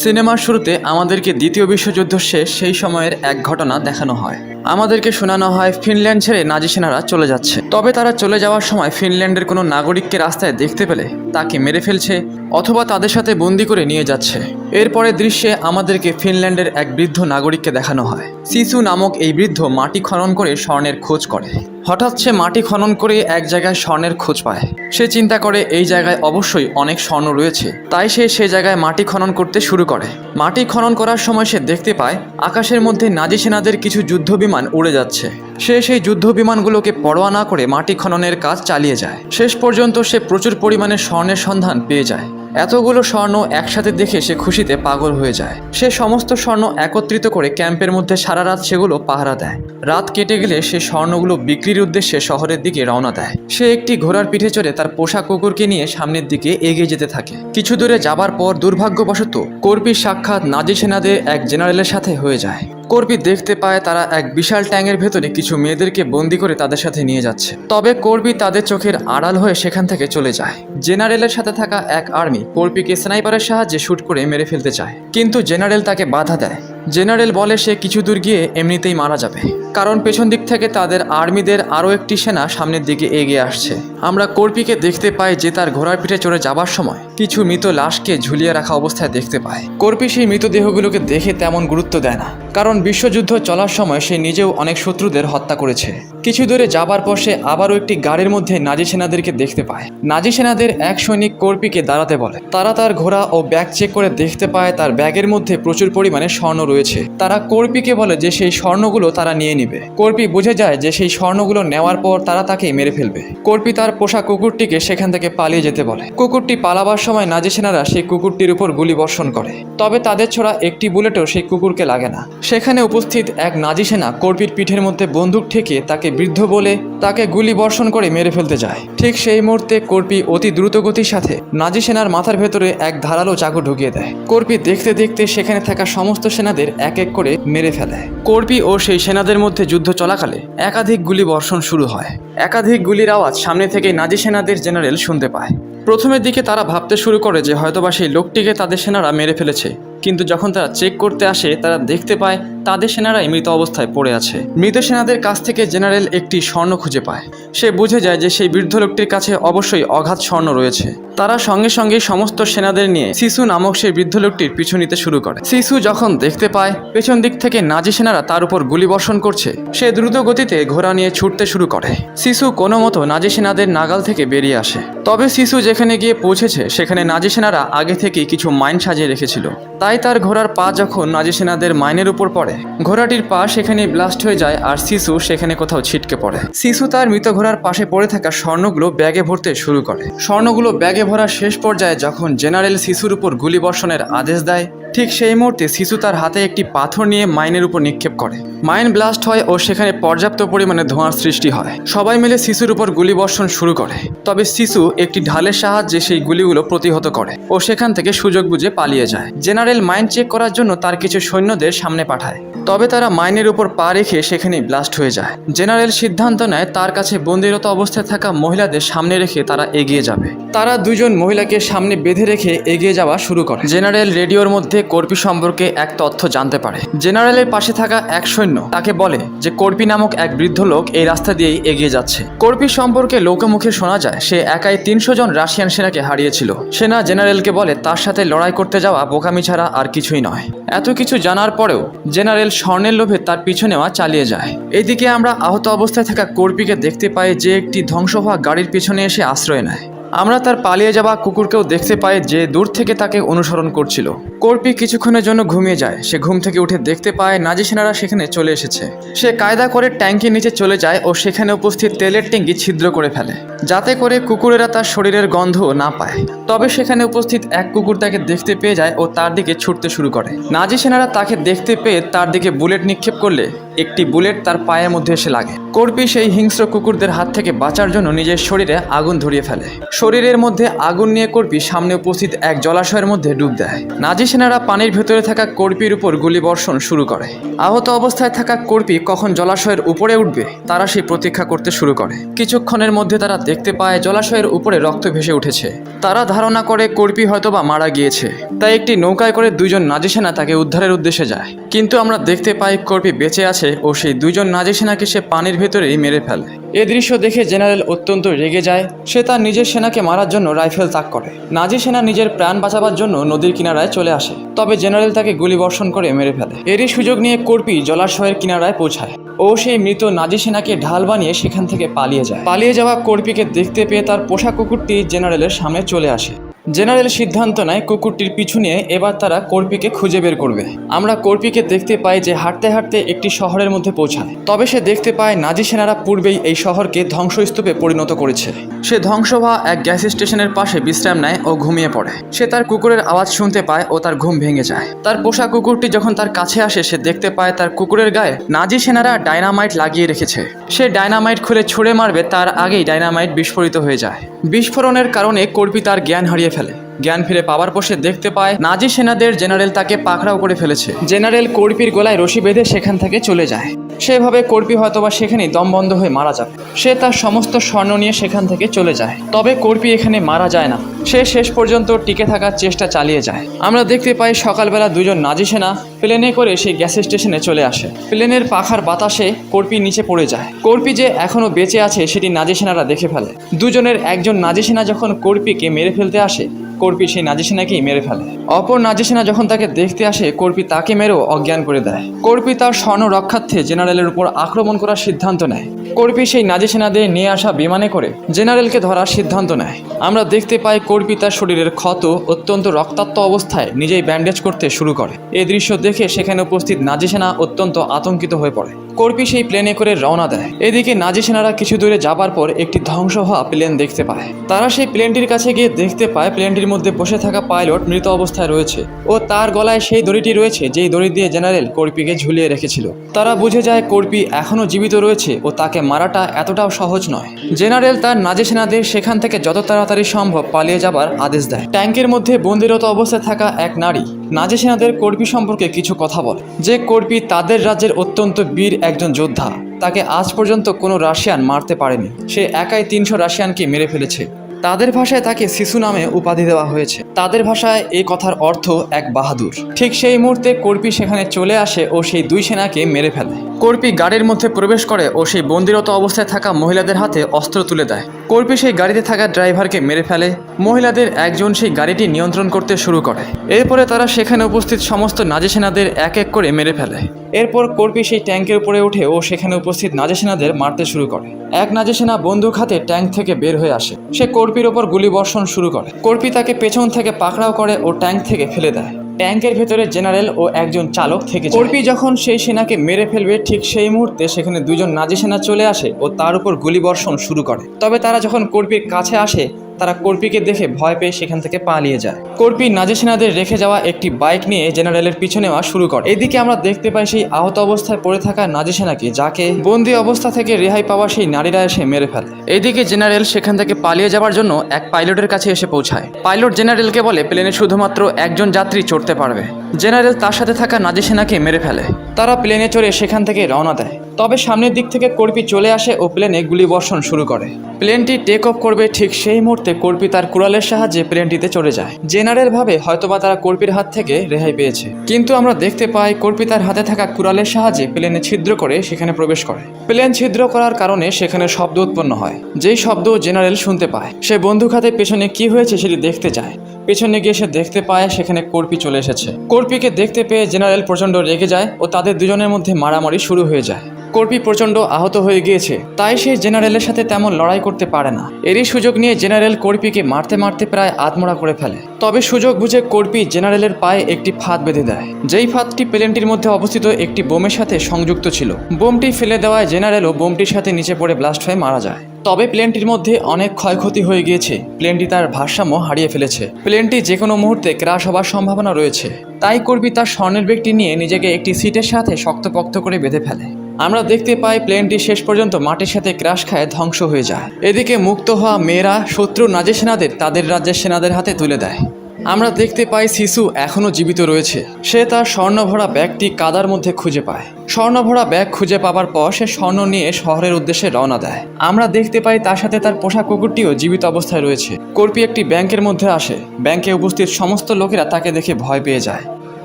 সিনেমার শুরুতে আমাদেরকে দ্বিতীয় বিশ্বযুদ্ধ শেষ সেই সময়ের এক ঘটনা দেখানো হয়। আমাদেরকে শোনানো হয় ফিনল্যান্ড ছেড়ে নাজি সেনারা চলে যাচ্ছে। তবে তারা চলে যাওয়ার সময় ফিনল্যান্ডের কোনো নাগরিককে রাস্তায় দেখতে পেলে তাকে মেরে ফেলছে অথবা তাদের সাথে বন্দি করে নিয়ে যাচ্ছে। এরপরে দৃশ্যে আমাদেরকে ফিনল্যান্ডের এক বৃদ্ধ নাগরিককে দেখানো হয়। সিসু নামক এই বৃদ্ধ মাটি খনন করে স্বর্ণের খোঁজ করে। হঠাৎ সে মাটি খনন করে এক জায়গায় স্বর্ণের খোঁজ পায়। সে চিন্তা করে এই জায়গায় অবশ্যই অনেক স্বর্ণ রয়েছে, তাই সে সেই জায়গায় মাটি খনন করতে শুরু করে। মাটি খনন করার সময় সে দেখতে পায় আকাশের মধ্যে নাজি সেনাদের কিছু যুদ্ধ বিমান উড়ে যাচ্ছে। সে সেই যুদ্ধ বিমানগুলোকে পরোয়া না করে মাটি খননের কাজ চালিয়ে যায়। শেষ পর্যন্ত সে প্রচুর পরিমাণে স্বর্ণের সন্ধান পেয়ে যায়। এতগুলো স্বর্ণ একসাথে দেখে সে খুশিতে পাগল হয়ে যায়। সে সমস্ত স্বর্ণ একত্রিত করে ক্যাম্পের মধ্যে সারা রাত সেগুলো পাহারা দেয়। রাত কেটে গেলে সে স্বর্ণগুলো বিক্রির উদ্দেশ্যে শহরের দিকে রওনা দেয়। সে একটি ঘোড়ার পিঠে চড়ে তার পোষা কুকুরকে নিয়ে সামনের দিকে এগিয়ে যেতে থাকে। কিছু দূরে যাবার পর দুর্ভাগ্যবশত কর্পির সাক্ষাৎ নাজি সেনাদের এক জেনারেলের সাথে হয়ে যায়। কর্পি দেখতে পায় তারা এক বিশাল ট্যাঙ্কের ভেতরে কিছু মেয়েদেরকে বন্দি করে তাদের সাথে নিয়ে যাচ্ছে। তবে কর্পি তাদের চোখের আড়াল হয়ে সেখান থেকে চলে যায়। জেনারেলের সাথে থাকা এক আর্মি কর্পিকে স্নাইপারের সাহায্যে শুট করে মেরে ফেলতে চায়, কিন্তু জেনারেল তাকে বাধা দেয়। জেনারেল বলে সে কিছু দূর গিয়ে এমনিতেই মারা যাবে, কারণ পেছন দিক থেকে তাদের আর্মিদের আরও একটি সেনা সামনের দিকে এগিয়ে আসছে। আমরা কর্পিকে দেখতে পাই যে তার ঘোড়ার পিঠে চড়ে যাবার সময় কিছু মৃত লাশকে ঝুলিয়ে রাখা অবস্থায় দেখতে পায়। কর্পি সেই মৃতদেহগুলোকে দেখে তেমন গুরুত্ব দেয় না, কারণ বিশ্বযুদ্ধ চলার সময় সে নিজেও অনেক শত্রুদের হত্যা করেছে। কিছু দূরে যাবার পর সে আবারও একটি গাড়ির মধ্যে নাজি সেনাদেরকে দেখতে পায়। নাজি সেনাদের এক সৈনিক কর্পিকে দাঁড়াতে বলে। তারা তার ঘোড়া ও ব্যাগ চেক করে দেখতে পায় তার ব্যাগের মধ্যে প্রচুর পরিমাণে স্বর্ণ রয়েছে। তারা কর্পিকে বলে যে সেই স্বর্ণগুলো তারা নিয়ে নিবে। কর্পি বুঝে যায় যে সেই স্বর্ণগুলো নেওয়ার পর তারা তাকে মেরে ফেলবে। কর্পি তার পোষা কুকুরটিকে সেখান থেকে পালিয়ে যেতে বলে। কুকুরটি পালাবার সময় নাজি সেনারা সেই কুকুরটির উপর গুলি বর্ষণ করে, তবে তাদের ছোড়া একটি বুলেটও সেই কুকুরকে লাগে না। সেখানে উপস্থিত এক নাজি সেনা কর্পির পিঠের মধ্যে বন্দুক ঠেকিয়ে তাকে বৃদ্ধ বলে তাকে গুলি বর্ষণ করে মেরে ফেলতে যায়। ঠিক সেই মুহূর্তে কর্পি অতি দ্রুত গতির সাথে নাজি সেনার মাথার ভেতরে এক ধারালো চাকু ঢুকিয়ে দেয়। কর্পি দেখতে দেখতে সেখানে থাকা সমস্ত সেনাদের এক এক করে মেরে ফেলে। কর্পি ও সেই সেনাদের মধ্যে যুদ্ধ চলাকালে একাধিক গুলি বর্ষণ শুরু হয়। একাধিক গুলির আওয়াজ সামনে থেকে নাজি সেনাদের জেনারেল শুনতে পায়। প্রথমের দিকে তারা ভাবতে শুরু করে যে হয়তোবা সেই লোকটিকে তাদের সেনারা মেরে ফেলেছে, কিন্তু যখন তারা চেক করতে আসে তারা দেখতে পায় তাদের সেনারাই মৃত অবস্থায় পড়ে আছে। মৃত সেনাদের কাছ থেকে জেনারেল একটি স্বর্ণ খুঁজে পায়। সে বুঝে যায় যে সেই বৃদ্ধ লোকটির কাছে অবশ্যই অগাধ স্বর্ণ রয়েছে। তারা সঙ্গে সঙ্গে সমস্ত সেনাদের নিয়ে সিসু নামক সেই বৃদ্ধ লোকটির পিছু নিতে শুরু করে। সিসু যখন দেখতে পায় পেছন দিক থেকে নাজি সেনারা তার উপর গুলি বর্ষণ করছে, সে দ্রুত গতিতে ঘোড়া নিয়ে ছুটতে শুরু করে। সিসু কোনো মতো নাজি সেনাদের নাগাল থেকে বেরিয়ে আসে। তবে সিসু যেখানে গিয়ে পৌঁছেছে সেখানে নাজি সেনারা আগে থেকেই কিছু মাইন সাজিয়ে রেখেছিল। তাই তার ঘোড়ার পা যখন নাজি সেনাদের মাইনের উপর পড়ে, ঘোড়াটির পা সেখানে ব্লাস্ট হয়ে যায় আর সিসু সেখানে কোথাও ছিটকে পড়ে। সিসু তার মৃত ঘোড়ার পাশে পড়ে থাকা স্বর্ণগুলো ব্যাগে ভরতে শুরু করে। স্বর্ণগুলো ব্যাগে ভরা শেষ পর্যায়ে যখন জেনারেল সিসুর উপর গুলি বর্ষণের আদেশ দেয়, ঠিক সেই মুহূর্তে সিসু তার হাতে একটি পাথর নিয়ে মাইনের উপর নিক্ষেপ করে। মাইন ব্লাস্ট হয় ও সেখানে পর্যাপ্ত পরিমাণে ধোঁয়ার সৃষ্টি হয়। সবাই মিলে সিসুর উপর গুলি বর্ষণ শুরু করে, তবে সিসু একটি ঢালের সাহায্যে সেই গুলিগুলো প্রতিহত করে ও সেখান থেকে সুযোগ বুঝে পালিয়ে যায়। জেনারেল মাইন চেক করার জন্য তার কিছু সৈন্যদের সামনে পাঠায়, তবে তারা মাইনের উপর পা রেখে সেখানেই ব্লাস্ট হয়ে যায়। জেনারেল সিদ্ধান্ত নেয় তার কাছে বন্দিরত অবস্থায় থাকা মহিলাদের সামনে রেখে তারা এগিয়ে যাবে। তারা দুজন মহিলাকে সামনে বেঁধে রেখে এগিয়ে যাওয়া শুরু করে। জেনারেল রেডিওর মধ্যে কর্পি সম্পর্কে এক তথ্য জানতে পারে। জেনারেলের পাশে থাকা এক সৈন্য তাকে বলে যে কর্পি নামক এক বৃদ্ধ লোক এই রাস্তা দিয়েই এগিয়ে যাচ্ছে। কর্পি সম্পর্কে লোকমুখে শোনা যায় সে একাই 300 জন রাশিয়ান সেনাকে হারিয়েছিল। সেনা জেনারেলকে বলে তার সাথে লড়াই করতে যাওয়া বোকামি ছাড়া আর কিছুই নয়। এত কিছু জানার পরেও জেনারেল স্বর্ণের লোভে তার পিছু নেওয়া চালিয়ে যায়। এদিকে আমরা আহত অবস্থায় থাকা কর্পিকে দেখতে পাই যে একটি ধ্বংস হওয়া গাড়ির পিছনে এসে আশ্রয় নেয়। আমরা তার পালিয়ে যাওয়া কুকুরকেও দেখতে পাই যে দূর থেকে তাকে অনুসরণ করছিল। কর্পি কিছুক্ষণের জন্য ঘুমিয়ে যায়। সে ঘুম থেকে উঠে দেখতে পায় নাজি সেনারা সেখানে চলে এসেছে। সে কায়দা করে ট্যাঙ্কির নিচে চলে যায় ও সেখানে উপস্থিত তেলের ট্যাঙ্কি ছিদ্র করে ফেলে, যাতে করে কুকুরেরা তার শরীরের গন্ধ না পায়। তবে সেখানে উপস্থিত এক কুকুর তাকে দেখতে পেয়ে যায় ও তার দিকে ছুটতে শুরু করে। নাজি সেনারা তাকে দেখতে পেয়ে তার দিকে বুলেট নিক্ষেপ করলে একটি বুলেট তার পায়ের মধ্যে এসে লাগে। কর্পি সেই হিংস্র কুকুরদের হাত থেকে বাঁচার জন্য নিজের শরীরে আগুন ধরিয়ে ফেলে। শরীরের মধ্যে আগুন নিয়ে কর্পি সামনে উপস্থিত এক জলাশয়ের মধ্যে ডুব দেয়। নাজি সেনারা পানির ভেতরে থাকা কর্পির উপর গুলি বর্ষণ শুরু করে। আহত অবস্থায় থাকা কর্পি কখন জলাশয়ের উপরে উঠবে তারা সেই প্রতীক্ষা করতে শুরু করে। কিছুক্ষণের মধ্যে তারা দেখতে পায় জলাশয়ের উপরে রক্ত ভেসে উঠেছে। তারা ধারণা করে কর্পি হয়তোবা মারা গিয়েছে, তাই একটি নৌকায় করে দুইজন নাজি সেনা তাকে উদ্ধারের উদ্দেশ্যে যায়। কিন্তু আমরা দেখতে পাই কর্পি বেঁচে আছে ও সেই দুইজন নাজি সেনাকে সে পানির ভেতরেই মেরে ফেলে। এ দৃশ্য দেখে জেনারেল অত্যন্ত রেগে যায়। সে তার নিজের সেনাকে মারার জন্য রাইফেল তাক করে। নাজি সেনা নিজের প্রাণ বাঁচাবার জন্য নদীর কিনারায় চলে আসে, তবে জেনারেল তাকে গুলি বর্ষণ করে মেরে ফেলে। এরই সুযোগ নিয়ে কর্পি জলাশয়ের কিনারায় পৌঁছায় ও সেই মৃত নাজি সেনাকে ঢাল বানিয়ে সেখান থেকে পালিয়ে যায়। পালিয়ে যাওয়া কর্পিকে দেখতে পেয়ে তার পোষা কুকুরটি জেনারেলের সামনে চলে আসে। জেনারেল সিদ্ধান্ত নেয় কুকুরটির পিছু নিয়ে এবার তারা কর্পিকে খুঁজে বের করবে। আমরা কর্পিকে দেখতে পাই যে হাঁটতে হাঁটতে একটি শহরের মধ্যে পৌঁছায়। তবে সে দেখতে পায় নাজি সেনারা পূর্বেই এই শহরকে ধ্বংসস্তূপে পরিণত করেছে। সে ধ্বংস হওয়া এক গ্যাস স্টেশনের পাশে বিশ্রাম নেয় ও ঘুমিয়ে পড়ে। সে তার কুকুরের আওয়াজ শুনতে পায় ও তার ঘুম ভেঙে যায়। তার পোষা কুকুরটি যখন তার কাছে আসে সে দেখতে পায় তার কুকুরের গায়ে নাজি সেনারা ডায়নামাইট লাগিয়ে রেখেছে। সে ডায়নামাইট খুলে ছুঁড়ে মারবে তার আগেই ডায়নামাইট বিস্ফোরিত হয়ে যায়। বিস্ফোরণের কারণে কর্পি তার জ্ঞান হারিয়ে ফেলে। জ্ঞান ফিরে পাওয়ার পর সে দেখতে পায় নাজি সেনাদের জেনারেল তাকে পাকড়াও করে ফেলেছে। জেনারেল কর্পির গলায় রশি বেঁধে সেখান থেকে চলে যায়। সেভাবে কর্পি হয়তোবা সেখানেই দম বন্ধ হয়ে মারা যাবে। সে তার সমস্ত স্বর্ণ নিয়ে সেখান থেকে চলে যায়। তবে কর্পি এখানে মারা যায় না, সে শেষ পর্যন্ত টিকে থাকার চেষ্টা চালিয়ে যায়। আমরা দেখতে পাই সকালবেলা দুজন নাজি সেনা প্লেনে করে সেই গ্যাস স্টেশনে চলে আসে। প্লেনের পাখার বাতাসে কর্পি নিচে পড়ে যায়। কর্পি যে এখনো বেঁচে আছে সেটি নাজি সেনারা দেখে ফেলে। দুজনের একজন নাজি সেনা যখন কর্পিকে মেরে ফেলতে আসে, কর্পি সেই নাজি সেনাকেই মেরে ফেলে। অপর নাজি সেনা যখন তাকে দেখতে আসে, কর্পি তাকে মেরেও অজ্ঞান করে দেয়। কর্পি তার স্বর্ণ রক্ষার্থে জেনারেলের উপর আক্রমণ করার সিদ্ধান্ত নেয়। কর্পি সেই নাজি সেনাদের নিয়ে আসা বিমানে করে জেনারেলকে ধরার সিদ্ধান্ত নেয়। আমরা দেখতে পাই কর্পি তার শরীরের ক্ষত অত্যন্ত রক্তাক্ত অবস্থায় নিজেই ব্যান্ডেজ করতে শুরু করে। এই দৃশ্য দেখে সেখানে উপস্থিত নাজি সেনা অত্যন্ত আতঙ্কিত হয়ে পড়ে। কর্পি সেই প্লেনে করে রওনা দেয়। এদিকে নাজি সেনারা কিছু দূরে যাবার পর একটি ধ্বংস হওয়া প্লেন দেখতে পায়। তারা সেই প্লেনটির কাছে গিয়ে দেখতে পায় প্লেনটির মধ্যে বসে থাকা পাইলট মৃত অবস্থায় রয়েছে ও তার গলায় সেই দড়িটি রয়েছে যেই দড়ি দিয়ে জেনারেল কর্পিকে ঝুলিয়ে রেখেছিল। তারা বুঝে যায় কর্পি এখনও জীবিত রয়েছে ও তাকে মারাটা এতটাও সহজ নয়। জেনারেল তার নাজি সেনাদের সেখান থেকে যত তাড়াতাড়ি সম্ভব পালিয়ে যাবার আদেশ দেয়। ট্যাঙ্কের মধ্যে বন্দিরত অবস্থায় থাকা এক নারী নাজি সেনাদের কর্পি সম্পর্কে কিছু কথা বলে, যে কর্পি তাদের রাজ্যের অত্যন্ত বীর একজন যোদ্ধা। তাকে আজ পর্যন্ত কোনো রাশিয়ান মারতে পারেনি। সে একাই 300 রাশিয়ানকে মেরে ফেলেছে। তাদের ভাষায় তাকে শিশু নামে উপাধি দেওয়া হয়েছে। তাদের ভাষায় এই কথার অর্থ এক বাহাদুর। ঠিক সেই মুহূর্তে কর্পি সেখানে চলে আসে ও সেই দুই সেনাকে মেরে ফেলে। কর্পি গাড়ির মধ্যে প্রবেশ করে ও সেই বন্দিরত অবস্থায় থাকা মহিলাদের হাতে অস্ত্র তুলে দেয়। কর্পি সেই গাড়িতে থাকা ড্রাইভারকে মেরে ফেলে। মহিলাদের একজন সেই গাড়িটি নিয়ন্ত্রণ করতে শুরু করে। এরপরে তারা সেখানে উপস্থিত সমস্ত নাজি সেনাদের এক এক করে মেরে ফেলে। এরপর কর্পি সেই ট্যাঙ্কের উপরে উঠে ও সেখানে উপস্থিত নাজি সেনাদের মারতে শুরু করে। এক নাজি সেনা বন্দুক হাতে ট্যাঙ্ক থেকে বের হয়ে আসে। সে কর্পির ওপর গুলি বর্ষণ শুরু করে। কর্পি তাকে পেছন থেকে পাকড়াও করে ও ট্যাঙ্ক থেকে ফেলে দেয়। ট্যাঙ্কের ভেতরে জেনারেল ও একজন চালক থেকে যায়। কর্পি যখন সেই সেনাকে মেরে ফেলবে ঠিক সেই মুহূর্তে সেখানে দুজন নাজি সেনা চলে আসে ও তার উপর গুলি বর্ষণ শুরু করে। তবে তারা যখন কর্পির কাছে আসে তারা কর্পিকে দেখে ভয় পেয়ে সেখান থেকে পালিয়ে যায়। কর্পি নাজি সেনাদের রেখে যাওয়া একটি বাইক নিয়ে জেনারেলের পিছু নেওয়া শুরু করে। এদিকে আমরা দেখতে পাই সেই আহত অবস্থায় পড়ে থাকা নাজি সেনাকে, যাকে বন্দি অবস্থা থেকে রেহাই পাওয়া সেই নারীরা এসে মেরে ফেলে। এদিকে জেনারেল সেখান থেকে পালিয়ে যাওয়ার জন্য এক পাইলটের কাছে এসে পৌঁছায়। পাইলট জেনারেলকে বলে প্লেনে শুধুমাত্র একজন যাত্রী চড়তে পারবে। জেনারেল তার সাথে থাকা নাজি সেনাকে মেরে ফেলে। তারা প্লেনে চড়ে সেখান থেকে রওনা দেয়। তবে সামনের দিক থেকে কর্পি চলে আসে ও প্লেনে গুলি বর্ষণ শুরু করে। প্লেনটি টেক অফ করবে ঠিক সেই মুহূর্তে কর্পি তার কুড়ালের সাহায্যে প্লেনটিতে চড়ে যায়। জেনারেল ভাবে হয়তোবা তারা কর্পির হাত থেকে রেহাই পেয়েছে, কিন্তু আমরা দেখতে পাই কর্পি তার হাতে থাকা কুড়ালের সাহায্যে প্লেনে ছিদ্র করে সেখানে প্রবেশ করে। প্লেন ছিদ্র করার কারণে সেখানে শব্দ উৎপন্ন হয়, যেই শব্দ জেনারেল শুনতে পায়। সে বন্দুক হাতে পেছনে কি হয়েছে সেটি দেখতে যায়। পেছনে গিয়ে সে দেখতে পায় সেখানে কর্পি চলে এসেছে। কর্পিকে দেখতে পেয়ে জেনারেল প্রচণ্ড রেগে যায় ও তাদের দুজনের মধ্যে মারামারি শুরু হয়ে যায়। কর্পি প্রচণ্ড আহত হয়ে গিয়েছে, তাই সে জেনারেলের সাথে তেমন লড়াই করতে পারে না। এরই সুযোগ নিয়ে জেনারেল কর্পিকে মারতে মারতে প্রায় আধমরা করে ফেলে। তবে সুযোগ বুঝে কর্পি জেনারেলের পায়ে একটি ফাঁদ বেঁধে দেয়, যেই ফাঁদটি প্লেনটির মধ্যে অবস্থিত একটি বোমের সাথে সংযুক্ত ছিল। বোমটি ফেলে দেওয়ায় জেনারেলও বোমটির সাথে নিচে পড়ে ব্লাস্ট হয়ে মারা যায়। তবে প্লেনটির মধ্যে অনেক ক্ষয়ক্ষতি হয়ে গিয়েছে। প্লেনটি তার ভারসাম্য হারিয়ে ফেলেছে। প্লেনটি যে কোনো মুহূর্তে ক্র্যাশ হবার সম্ভাবনা রয়েছে। তাই কর্পি তার স্বর্ণের ব্যাগটি নিয়ে নিজেকে একটি সিটের সাথে শক্তপোক্ত করে বেঁধে ফেলে। আমরা দেখতে পাই প্লেনটি শেষ পর্যন্ত মাটির সাথে ক্রাশ খায় ধ্বংস হয়ে যায়। এদিকে মুক্ত হওয়া মেয়েরা শত্রু নাজি সেনাদের তাদের রাজ্যের সেনাদের হাতে তুলে দেয়। আমরা দেখতে পাই শিশু এখনও জীবিত রয়েছে। সে তার স্বর্ণভরা ব্যাগটি কাদার মধ্যে খুঁজে পায়। স্বর্ণভরা ব্যাগ খুঁজে পাওয়ার পর সে স্বর্ণ নিয়ে শহরের উদ্দেশ্যে রওনা দেয়। আমরা দেখতে পাই তার সাথে তার পোষা কুকুরটিও জীবিত অবস্থায় রয়েছে। কর্পি একটি ব্যাংকের মধ্যে আসে। ব্যাংকে উপস্থিত সমস্ত লোকেরা তাকে দেখে ভয় পেয়ে যায়।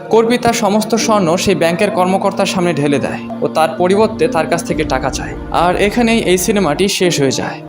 কর্পি তার সমস্ত স্বর্ণ সেই ব্যাংকের কর্মকর্তার সামনে ঢেলে দেয় ও তার পরিবর্তে তার কাছ থেকে টাকা চায়। আর এখানেই এই সিনেমাটি শেষ হয়ে যায়।